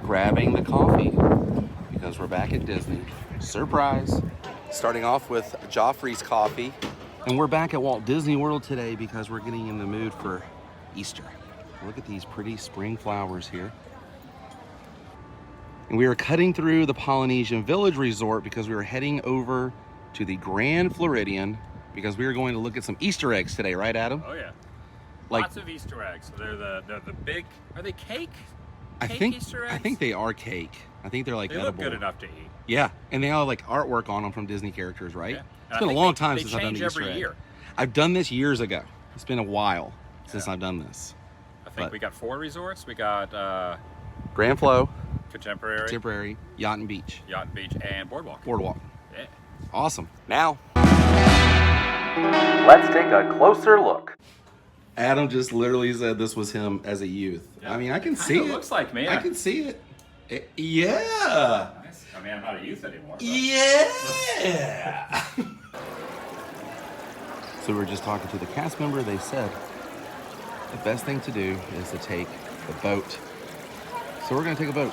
grabbing the coffee because we're back at Disney. Surprise! Starting off with Joffrey's coffee. And we're back at Walt Disney World today because we're getting in the mood for Easter. Look at these pretty spring flowers here. And we are cutting through the Polynesian Village Resort because we were heading over to the Grand Floridian because we are going to look at some Easter eggs today, right, Adam? Oh yeah, like, lots of Easter eggs. They're the big. Are they cake? I think Easter eggs? I think they are cake. I think they're like they edible. look good enough to eat. Yeah, and they all like artwork on them from Disney characters, right? Yeah. It's been a long time since they I've done the Easter every egg. year. I've done this years ago. It's been a while since I've done this. I think we got 4 resorts. We got Grand Flo, Contemporary, Yacht and Beach, and Boardwalk. Yeah. Awesome. Now, let's take a closer look. Adam just literally said this was him as a youth. Yeah. I mean, I can see it. Looks like me. I can see it. Yeah. Nice. I mean, I'm not a youth anymore. But. Yeah. So we were just talking to the cast member. They said the best thing to do is to take the boat. So we're going to take a boat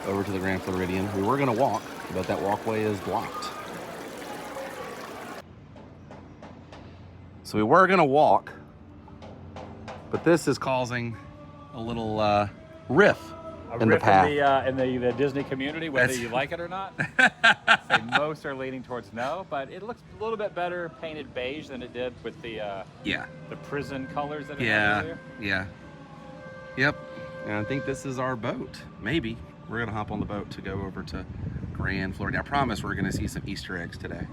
over to the Grand Floridian. We were going to walk, but that walkway is blocked. So we were going to walk, but this is causing a little riff in the path. In the Disney community, whether you like it or not. Say most are leaning towards no, but it looks a little bit better painted beige than it did with the prison colors that it had earlier. Yeah. Yep. And I think this is our boat. Maybe we're gonna hop on the boat to go over to Grand Floridian. I promise we're gonna see some Easter eggs today.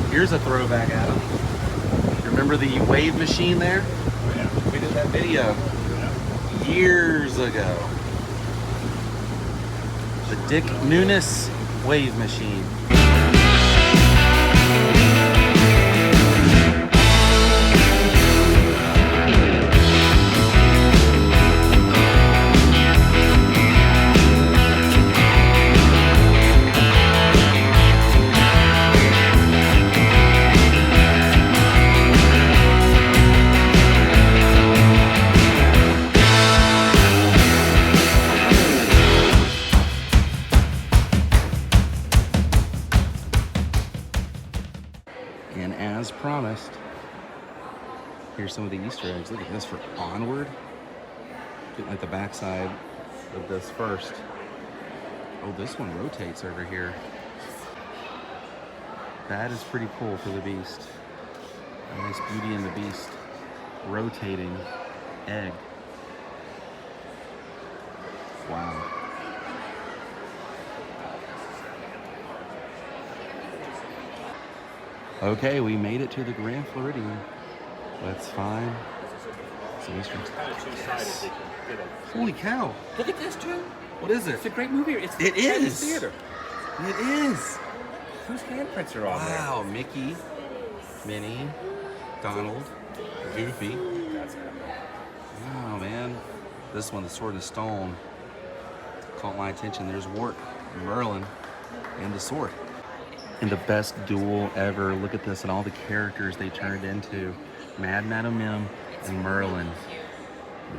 Here's a throwback, Adam. Remember the wave machine there? Oh, yeah. We did that video years ago. The Dick Nunes wave machine. And as promised, here's some of the Easter eggs. Look at this for Onward. Getting like the backside of this first. Oh, this one rotates over here. That is pretty cool for the Beast. A nice Beauty and the Beast rotating egg. Wow. Okay, we made it to the Grand Floridian. Let's find some Easter eggs. Holy cow! Look at this too. What is it? It's a great movie. It is. Theater. It is. Whose handprints are on there? Wow, Mickey, Minnie, Donald, Goofy. Oh man, this one, the Sword and Stone, caught my attention. There's Wart, Merlin, and the sword. And the best duel ever. Look at this and all the characters they turned into. Mad Madam Mim and Merlin.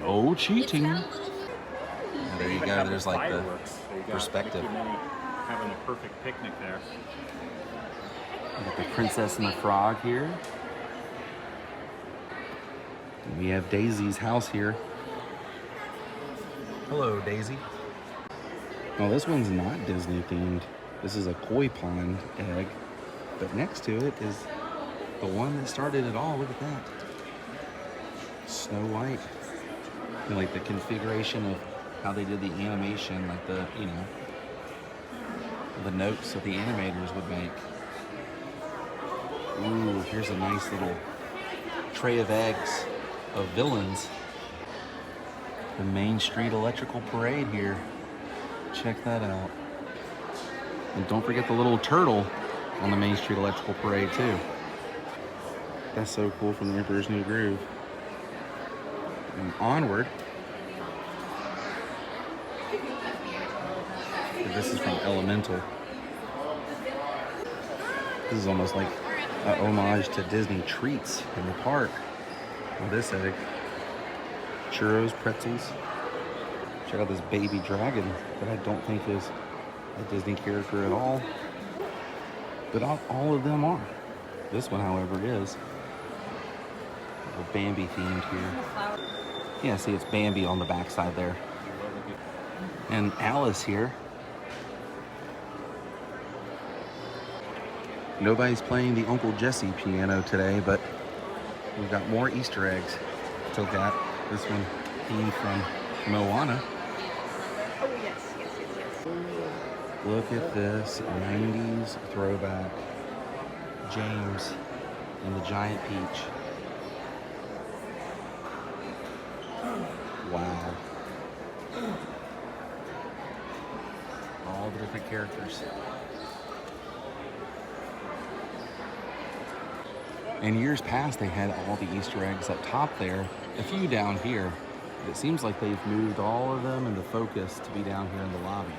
No cheating. And there you go. There's like the perspective. Having a perfect picnic there. We got the Princess and the Frog here. And we have Daisy's house here. Hello, Daisy. Oh, this one's not Disney themed. This is a koi pond egg, but next to it is the one that started it all. Look at that. Snow White. And like the configuration of how they did the animation, like the, you know, the notes that the animators would make. Ooh, here's a nice little tray of eggs of villains. The Main Street Electrical Parade here. Check that out. And don't forget the little turtle on the Main Street Electrical Parade too. That's so cool from the Emperor's New Groove. And onward. This is from Elemental. This is almost like an homage to Disney treats in the park. Well, this egg. Churros, pretzels. Check out this baby dragon that I don't think is a Disney character at all. But all of them are. This one, however, is. Bambi themed here. Yeah, see, it's Bambi on the backside there. And Alice here. Nobody's playing the Uncle Jesse piano today, but we've got more Easter eggs to look at. This one came from Moana. Oh, yes. Look at this 90s throwback. James and the giant peach. Wow. All the different characters. In years past, they had all the Easter eggs up top there, a few down here. It seems like they've moved all of them into focus to be down here in the lobby.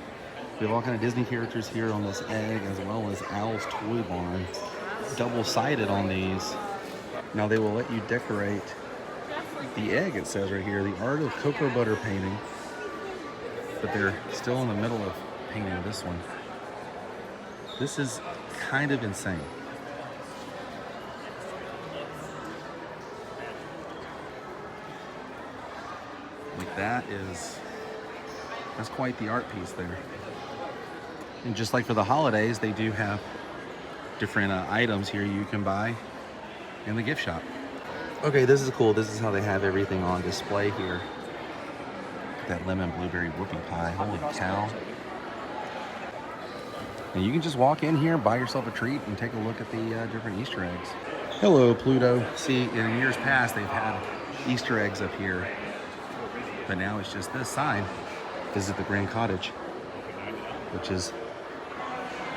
We have all kind of Disney characters here on this egg, as well as Owl's Toy Barn. Double-sided on these. Now they will let you decorate the egg, it says right here, the art of cocoa butter painting. But they're still in the middle of painting this one. This is kind of insane. Like that's quite the art piece there. And just like for the holidays, they do have different items here you can buy in the gift shop. Okay, this is cool. This is how they have everything on display here. That lemon blueberry whoopie pie, holy cow. And you can just walk in here, buy yourself a treat, and take a look at the different Easter eggs. Hello, Pluto. See, in years past, they've had Easter eggs up here. But now it's just this sign, visit the Grand Cottage, which is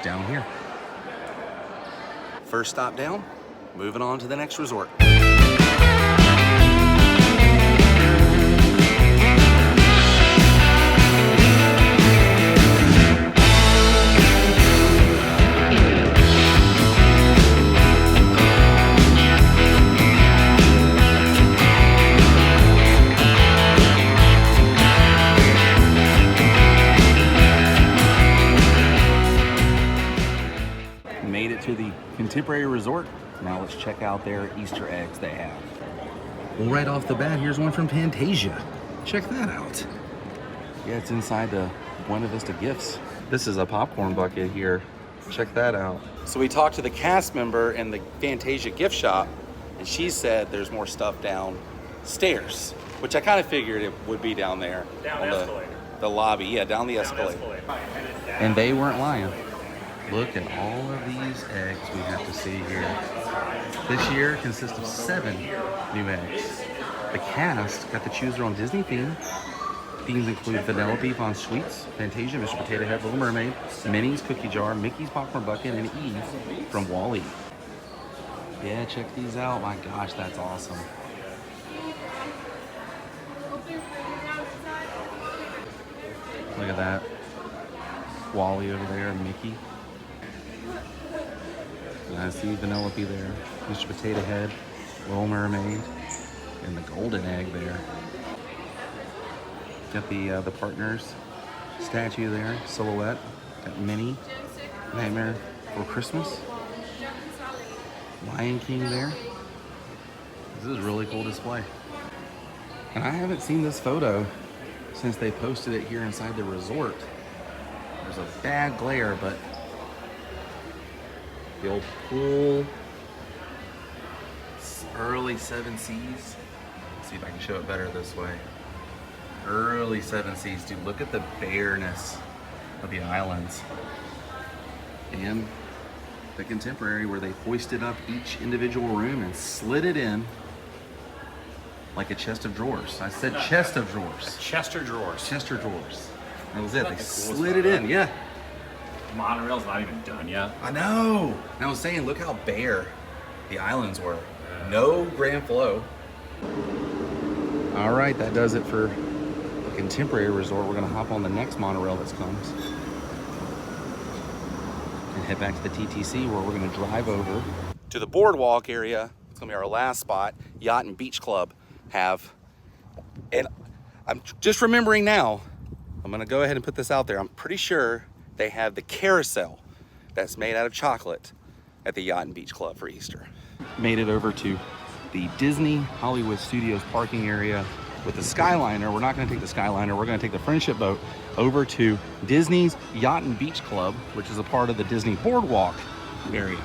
down here. First stop down, moving on to the next resort. Made it to the Contemporary Resort. Now let's check out their Easter eggs they have. Well, right off the bat, here's one from Fantasia. Check that out. Yeah, it's inside the Buena Vista Gifts. This is a popcorn bucket here. Check that out. So we talked to the cast member in the Fantasia gift shop, and she said there's more stuff downstairs, which I kind of figured it would be down there. Down the escalator. The lobby, yeah, down the escalator. And they weren't lying. Look at all of these eggs we have to see here. This year consists of 7 new eggs. The cast got to choose their own Disney theme. Themes include Vanellope on Sweets, Fantasia, Mr. Potato Head, Little Mermaid, Minnie's Cookie Jar, Mickey's Popcorn Bucket, and Eve from Wall-E. Yeah, check these out. My gosh, that's awesome. Look at that. Wall-E over there, and Mickey. And I see Vanellope there, Mr. Potato Head, Little Mermaid, and the golden egg there. Got the partners statue there, silhouette. Got Minnie, Nightmare Before Christmas. Lion King there. This is a really cool display. And I haven't seen this photo since they posted it here inside the resort. There's a bad glare, but the old pool, early 7 Seas. Let's see if I can show it better this way. Early 7 Seas, dude, look at the bareness of the islands. And the Contemporary, where they hoisted up each individual room and slid it in. like a chest of drawers. I said chest of drawers. Chester drawers. Chester drawers. That was it. They The coolest slid it in. Yeah. Monorail's not even done yet. I know. And I was saying, look how bare the islands were. No Grand Flow. All right, that does it for the contemporary resort. We're gonna hop on the next monorail that comes and head back to the TTC, where we're gonna drive over to the Boardwalk area. It's gonna be our last spot. Yacht and Beach Club have, and I'm just remembering now, I'm gonna go ahead and put this out there. I'm pretty sure they have the carousel that's made out of chocolate at the Yacht and Beach Club for Easter. Made it over to the Disney Hollywood Studios parking area with the Skyliner. We're not gonna take the Skyliner, we're gonna take the friendship boat over to Disney's Yacht and Beach Club, which is a part of the Disney Boardwalk area.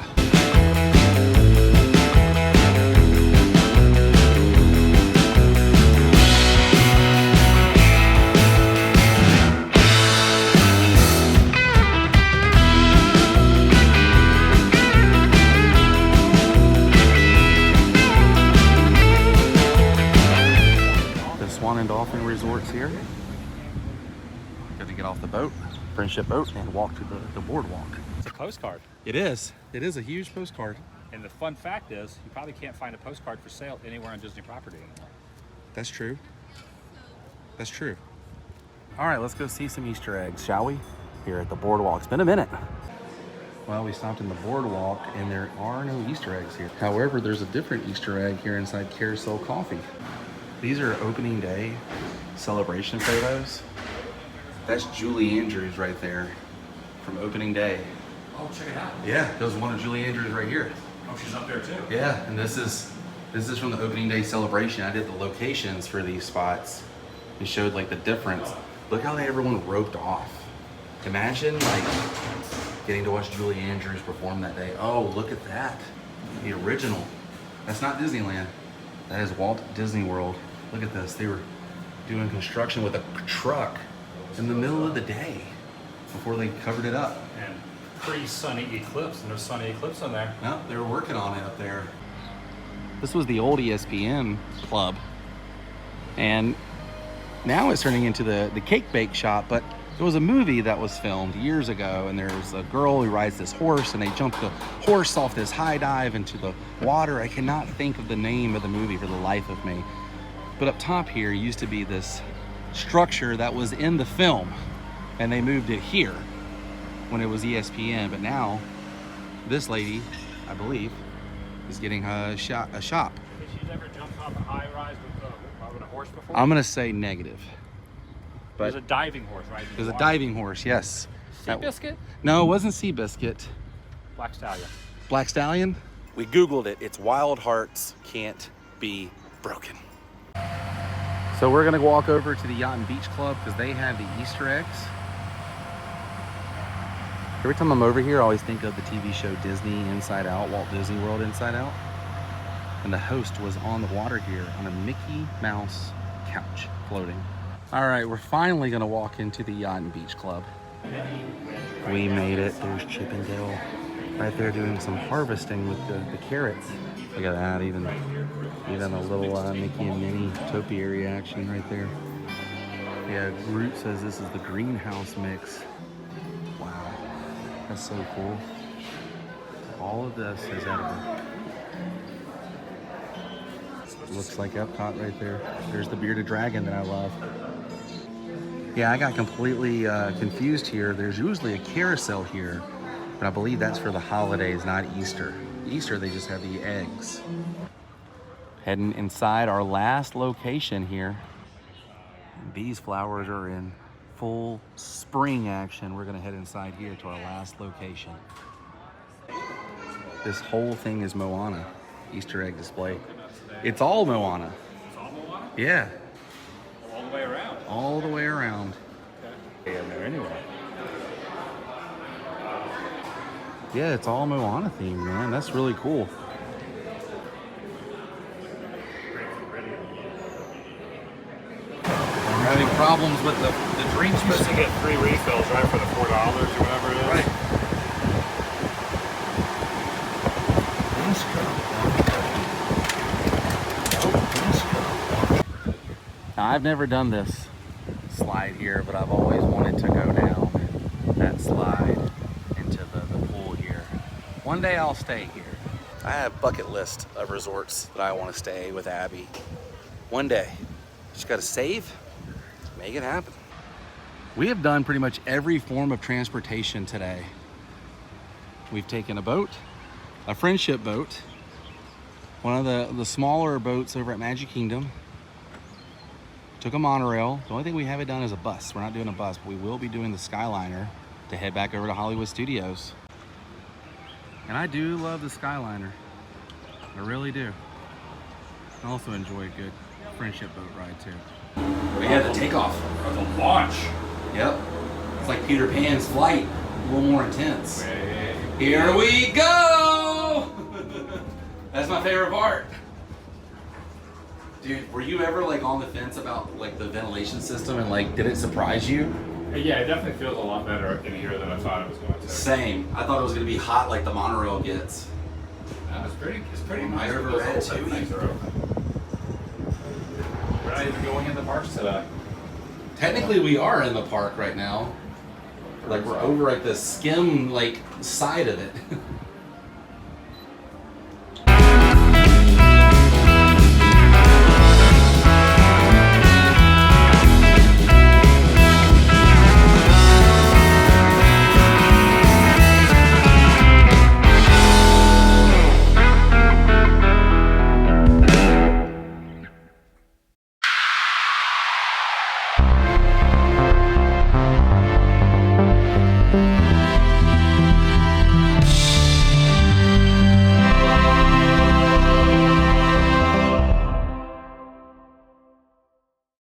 Resorts here. Got to get off the boat, friendship boat, and walk to the boardwalk. It's a postcard. It is. It is a huge postcard. And the fun fact is, you probably can't find a postcard for sale anywhere on Disney property anymore. That's true. That's true. All right, let's go see some Easter eggs, shall we? Here at the boardwalk. It's been a minute. Well, we stopped in the boardwalk and there are no Easter eggs here. However, there's a different Easter egg here inside Carousel Coffee. These are opening day celebration photos. That's Julie Andrews right there from opening day. Oh, check it out. Yeah, there's one of Julie Andrews right here. Oh, she's up there too. Yeah, and this is from the opening day celebration. I did the locations for these spots and showed like the difference. Look how everyone roped off. Imagine like getting to watch Julie Andrews perform that day. Oh, look at that. The original. That's not Disneyland. That is Walt Disney World. Look at this. They were doing construction with a truck in the middle of the day before they covered it up. And pre-sunny eclipse. No sunny eclipse on there. No, they were working on it up there. This was the old ESPN club. And now it's turning into the cake bake shop, but there was a movie that was filmed years ago, and there's a girl who rides this horse, and they jump the horse off this high dive into the water. I cannot think of the name of the movie for the life of me. But up top here used to be this structure that was in the film, and they moved it here when it was ESPN. But now this lady, I believe, is getting a shop. Has she ever jumped off a high rise with a horse before? I'm gonna say negative. But there's a diving horse, right? There's a diving horse, yes. Seabiscuit? No, it wasn't Seabiscuit. Black Stallion. Black Stallion? We Googled it. It's Wild Hearts Can't Be Broken. So we're gonna walk over to the Yacht and Beach Club because they have the Easter eggs. Every time I'm over here, I always think of the TV show Disney Inside Out, Walt Disney World Inside Out. And the host was on the water here on a Mickey Mouse couch floating. All right, we're finally gonna walk into the Yacht and Beach Club. We made it. There's Chip and Dale right there doing some harvesting with the carrots. Look at that, even a little Mickey and Minnie topiary action right there. Yeah, Groot says this is the greenhouse mix. Wow, that's so cool. All of this is edible. Looks like Epcot right there. There's the bearded dragon that I love. Yeah, I got completely confused here. There's usually a carousel here, but I believe that's for the holidays, not Easter. Easter, they just have the eggs. Heading inside our last location here. These flowers are in full spring action. We're gonna head inside here to our last location. This whole thing is Moana, Easter egg display. It's all Moana. It's all Moana? Yeah. All the way around? All the way around. Okay. I'm there anyway. Yeah, it's all Moana themed, man. That's really cool. I'm having problems with the drinks. You're supposed to get 3 refills, right, for the $4 or whatever it is? Right. Now, I've never done this slide here, but I've always wanted to go down that slide into the pool here. One day I'll stay here. I have a bucket list of resorts that I want to stay with Abby. One day. Just got to save, make it happen. We have done pretty much every form of transportation today. We've taken a boat, a friendship boat, one of the smaller boats over at Magic Kingdom, took a monorail. The only thing we haven't done is a bus. We're not doing a bus, but we will be doing the Skyliner to head back over to Hollywood Studios. And I do love the Skyliner. I really do. I also enjoy a good friendship boat ride too. But yeah, the takeoff. Or the launch. Yep. It's like Peter Pan's flight, a little more intense. Here we go! That's my favorite part. Dude, were you ever like on the fence about like the ventilation system and like did it surprise you? Yeah, it definitely feels a lot better in here than I thought it was going to. Same. I thought it was going to be hot like the monorail gets. It's pretty Well, nice. I when ever read those too. things are open. We're not even going in the parks today. Technically, we are in the park right now. Like we're over at the skim like side of it.